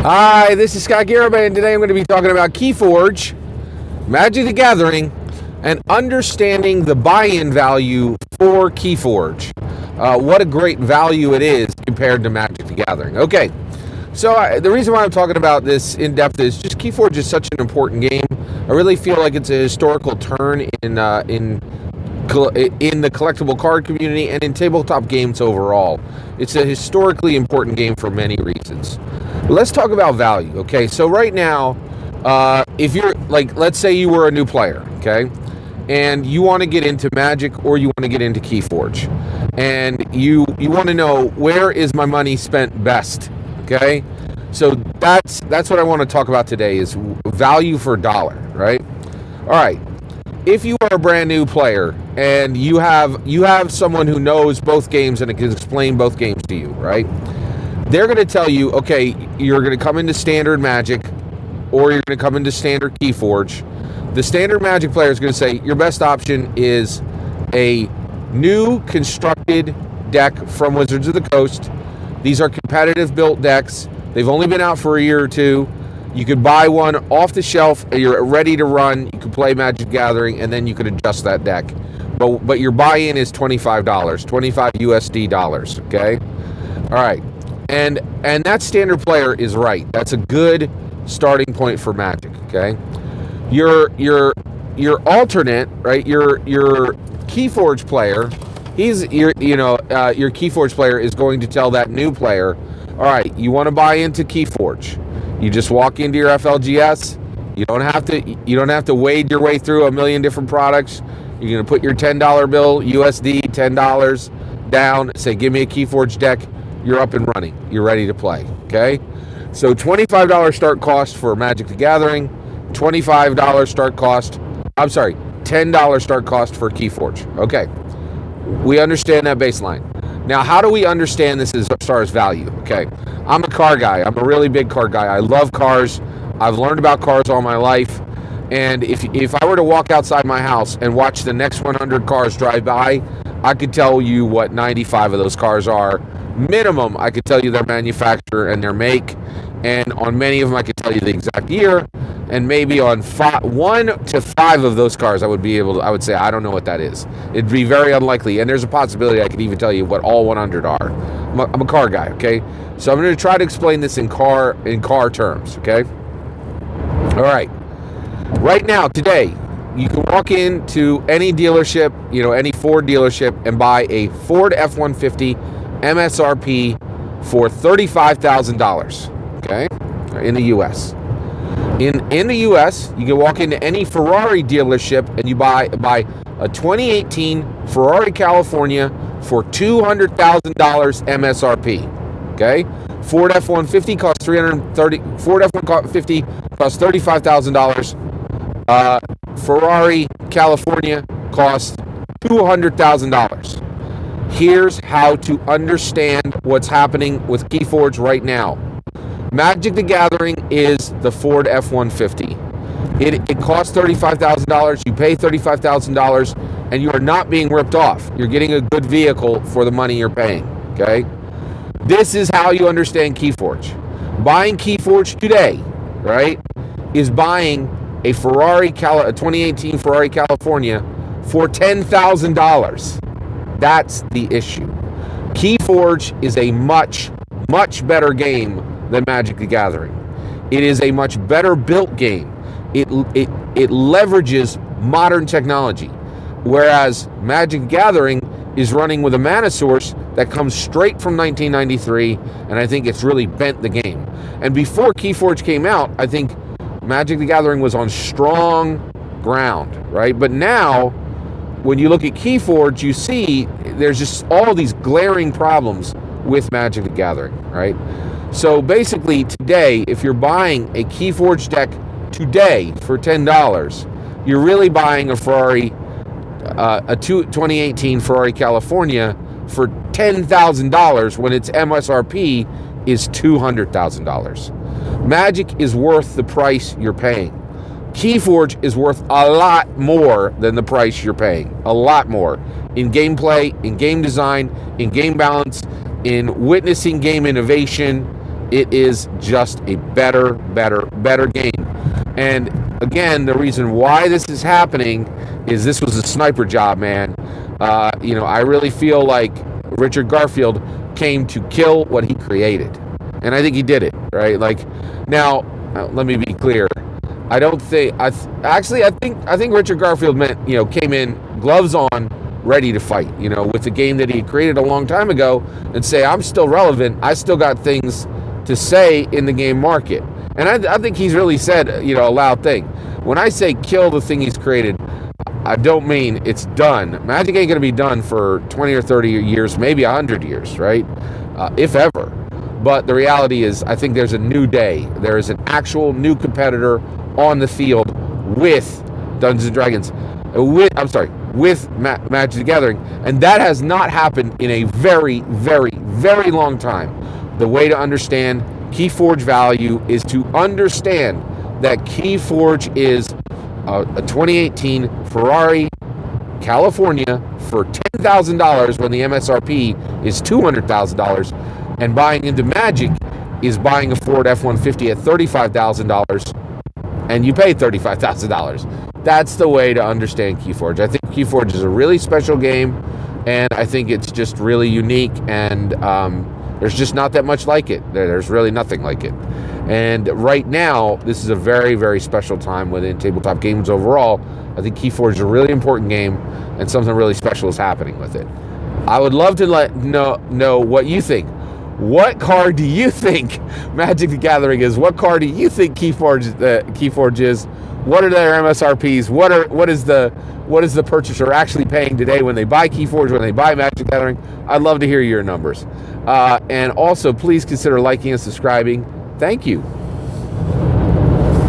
Hi, this is Scott Garibay, and today I'm going to be talking about Keyforge, Magic the Gathering, and understanding the buy-in value for Keyforge. What a great value it is compared to Magic the Gathering. Okay, so the reason why I'm talking about this in depth is just Keyforge is such an important game. I really feel like it's a historical turn in the collectible card community and in tabletop games overall. It's a historically important game for many reasons. But let's talk about value. Okay, so right now, if you're like, let's say you were a new player, okay, and you want to get into Magic or you want to get into Keyforge, and you want to know, where is my money spent best? Okay, so that's what I want to talk about today, is value for dollar, right? All right. If you are a brand new player and you have someone who knows both games and can explain both games to you, right? They're going to tell you, okay, you're going to come into standard Magic or you're going to come into standard Keyforge. The standard Magic player is going to say your best option is a new constructed deck from Wizards of the Coast. These are competitive built decks. They've only been out for a year or two. You could buy one off the shelf, you're ready to run, you can play Magic Gathering, and then you could adjust that deck. But your buy-in is $25, 25 USD dollars, okay? All right. And that standard player is right. That's a good starting point for Magic, okay? Your alternate, right? Your Keyforge player, your Keyforge player is going to tell that new player, all right, you want to buy into Keyforge. You just walk into your FLGS. You don't have to wade your way through a million different products. You're going to put your $10 bill, USD, $10 down, say, give me a Keyforge deck. You're up and running. You're ready to play, okay? So $25 start cost for Magic the Gathering, $10 start cost for Keyforge. Okay, we understand that baseline. Now, how do we understand this as far as value? Okay, I'm a car guy. I'm a really big car guy. I love cars. I've learned about cars all my life. And if I were to walk outside my house and watch the next 100 cars drive by, I could tell you what 95 of those cars are. Minimum, I could tell you their manufacturer and their make. And on many of them, I could tell you the exact year. And maybe on 1 to 5 of those cars, I would say, I don't know what that is. It'd be very unlikely. And there's a possibility I could even tell you what all 100 are. I'm a car guy, okay? So I'm going to try to explain this in car terms, okay? All right. Right now, today, you can walk into any dealership, any Ford dealership, and buy a Ford F-150 MSRP for $35,000, okay, in the U.S. In the U.S., you can walk into any Ferrari dealership and you buy a 2018 Ferrari California for $200,000 MSRP. Okay, Ford F-150 costs $35,000. Ferrari California costs $200,000. Here's how to understand what's happening with Keyforge right now. Magic the Gathering is the Ford F-150. It costs $35,000. You pay $35,000, and you are not being ripped off. You're getting a good vehicle for the money you're paying, okay? This is how you understand Keyforge. Buying Keyforge today, right, is buying a 2018 Ferrari California for $10,000. That's the issue. Keyforge is a much, much better game than Magic the Gathering. It is a much better built game. It leverages modern technology, whereas Magic the Gathering is running with a mana source that comes straight from 1993, and I think it's really bent the game. And before Keyforge came out, I think Magic the Gathering was on strong ground, right? But now, when you look at Keyforge, you see there's just all these glaring problems with Magic the Gathering, right? So basically today, if you're buying a Keyforge deck today for $10, you're really buying a Ferrari, 2018 Ferrari California for $10,000 when its MSRP is $200,000. Magic is worth the price you're paying. Keyforge is worth a lot more than the price you're paying. A lot more. In gameplay, in game design, in game balance, in witnessing game innovation, It is just a better game. And again, the reason why this is happening is this was a sniper job, man. I really feel like Richard Garfield came to kill what he created, and I think he did it right. Like, now, let me be clear. I don't think. I think Richard Garfield came in gloves on, ready to fight. With the game that he created a long time ago, and say, I'm still relevant. I still got things to say in the game market. And I think he's really said, a loud thing. When I say kill the thing he's created, I don't mean it's done. Magic ain't going to be done for 20 or 30 years, maybe 100 years, right? If ever. But the reality is, I think there's a new day. There is an actual new competitor on the field with Dungeons & Dragons. With Magic the Gathering. And that has not happened in a very, very, very long time. The way to understand Keyforge value is to understand that Keyforge is a 2018 Ferrari, California for $10,000 when the MSRP is $200,000, and buying into Magic is buying a Ford F-150 at $35,000, and you pay $35,000. That's the way to understand Keyforge. I think Keyforge is a really special game, and I think it's just really unique, and there's just not that much like it. There's really nothing like it. And right now, this is a very, very special time within tabletop games overall. I think Keyforge is a really important game, and something really special is happening with it. I would love to know what you think. What card do you think Magic the Gathering is? What card do you think Keyforge is? What are their MSRPs? What is the purchaser actually paying today when they buy Keyforge, when they buy Magic the Gathering? I'd love to hear your numbers. And also, please consider liking and subscribing. Thank you.